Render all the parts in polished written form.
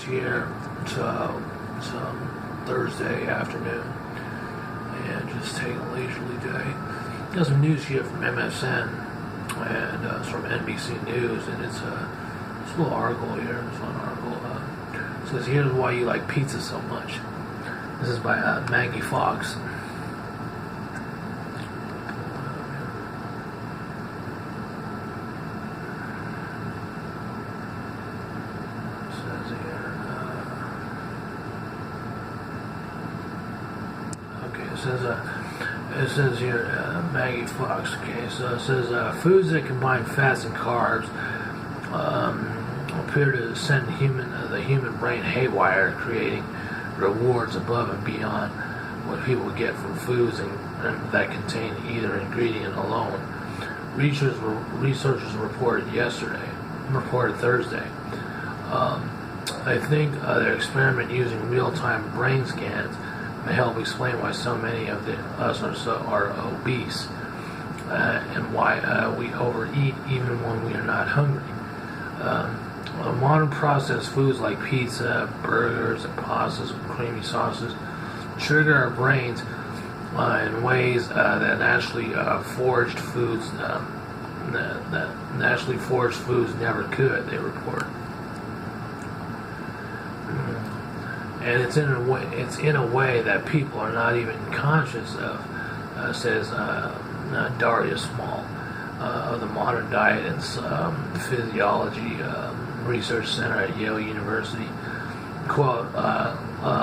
here to Thursday afternoon and just take a leisurely day. There's some news here from MSN and it's from NBC News, and it's a little article here. It's one article. It says, "Here's why you like pizza so much." This is by Maggie Fox. It says here, Maggie Fox. Okay, so it says foods that combine fats and carbs appear to send the human brain haywire, creating rewards above and beyond what people get from foods and that contain either ingredient alone. Researchers reported Thursday. They think their experiment using real-time brain scans may help explain why so many of us are obese and why we overeat even when we are not hungry. Modern processed foods like pizza, burgers, and pastas with creamy sauces trigger our brains in ways that naturally foraged foods never could, they report. And it's in a way that people are not even conscious of, says Daria Small of the Modern Diet and Physiology Research Center at Yale University. Quote,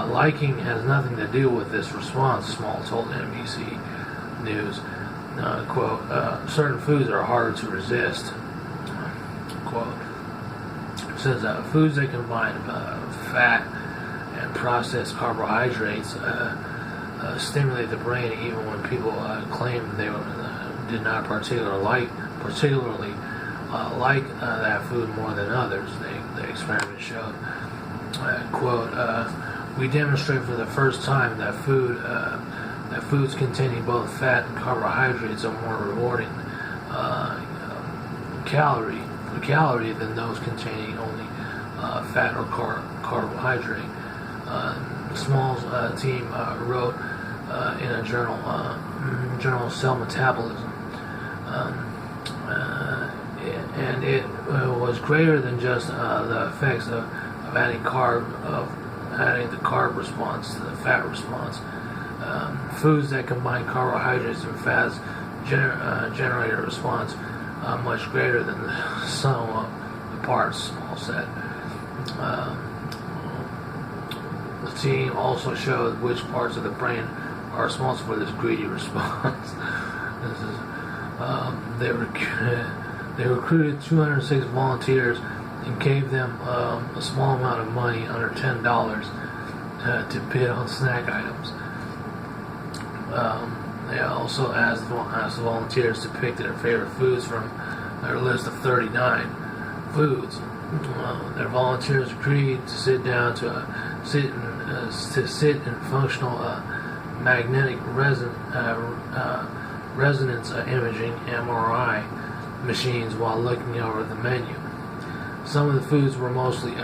liking has nothing to do with this response, Small told NBC News. Quote, certain foods are harder to resist. Quote, it says foods that combine fat and processed carbohydrates stimulate the brain even when people claim they did not particularly like that food more than others. The experiment showed. Quote, we demonstrate for the first time that foods containing both fat and carbohydrates are more rewarding calorie than those containing only fat or carbohydrate. Small's team wrote in a journal Cell Metabolism, and it was greater than just the effects of adding the carb response to the fat response. Foods that combine carbohydrates and fats generate a response much greater than the sum of the parts, Small said. The team also showed which parts of the brain are responsible for this greedy response. They recruited 206 volunteers and gave them a small amount of money, under $10, to bid on snack items. They also asked the volunteers to pick their favorite foods from their list of 39 foods. Their volunteers agreed to sit in functional magnetic resonance imaging (MRI) machines while looking over the menu. Some of the foods were mostly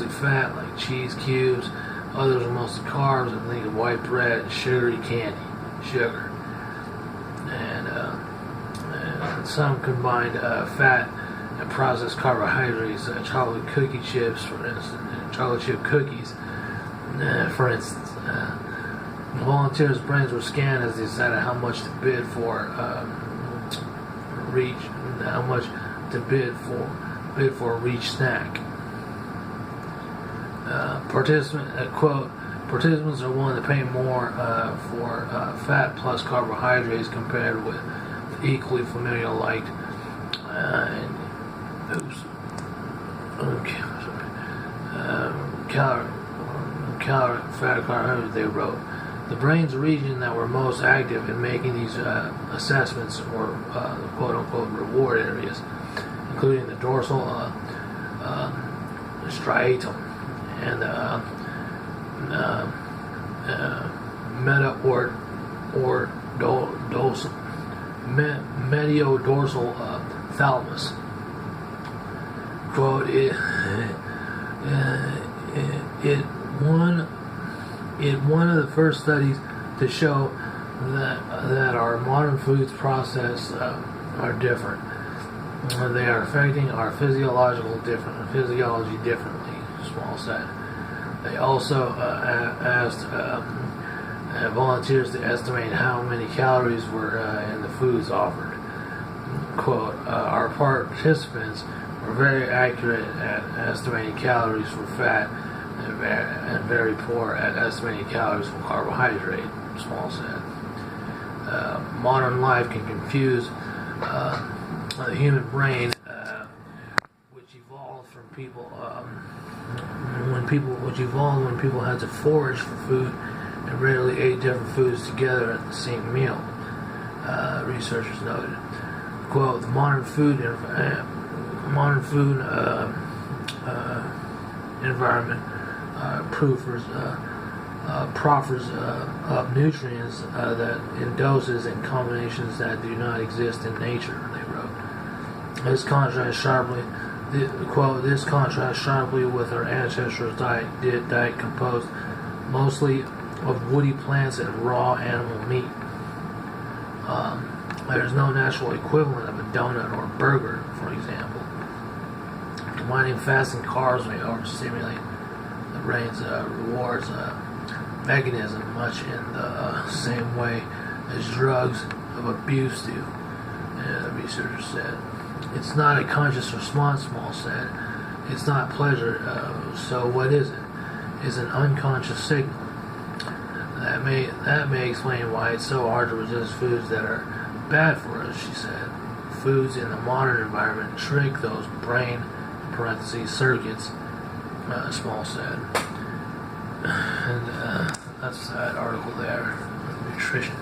fat, like cheese cubes. Others were mostly carbs, and think of white bread and sugary candy, sugar. And some combined fat and processed carbohydrates, chocolate cookie chips, for instance, chocolate chip cookies. For instance, the volunteers' brains were scanned as they decided how much to bid for each snack. Participants are willing to pay more for fat plus carbohydrates compared with the equally familiar liked fat carbohydrates, they wrote. The brain's region that were most active in making these assessments were the quote-unquote reward areas, including the dorsal striatum and mediodorsal thalamus. Quote, one of the first studies to show that our modern foods process are different. They are affecting our physiology differently, Small said. They also asked volunteers to estimate how many calories were in the foods offered. Quote, our participants were very accurate at estimating calories for fat and very poor at estimating calories for carbohydrate, Small said. Modern life can confuse the human brain, which evolved from people when people had to forage for food and rarely ate different foods together at the same meal. Researchers noted. Quote: the modern food environment proffers up nutrients that in doses and combinations that do not exist in nature, they wrote. This contrasts sharply with our ancestors' diet composed mostly of woody plants and raw animal meat. There's no natural equivalent of a donut or a burger, for example. Combining fats and carbs may overstimulate the brain's rewards mechanism much in the same way as drugs of abuse do, the researcher said. It's not a conscious response, Small said. It's not pleasure, so what is it? It's an unconscious signal. That may explain why it's so hard to resist foods that are bad for us, she said. Foods in the modern environment trick those brain circuits, Small said. And that's that article there, nutrition.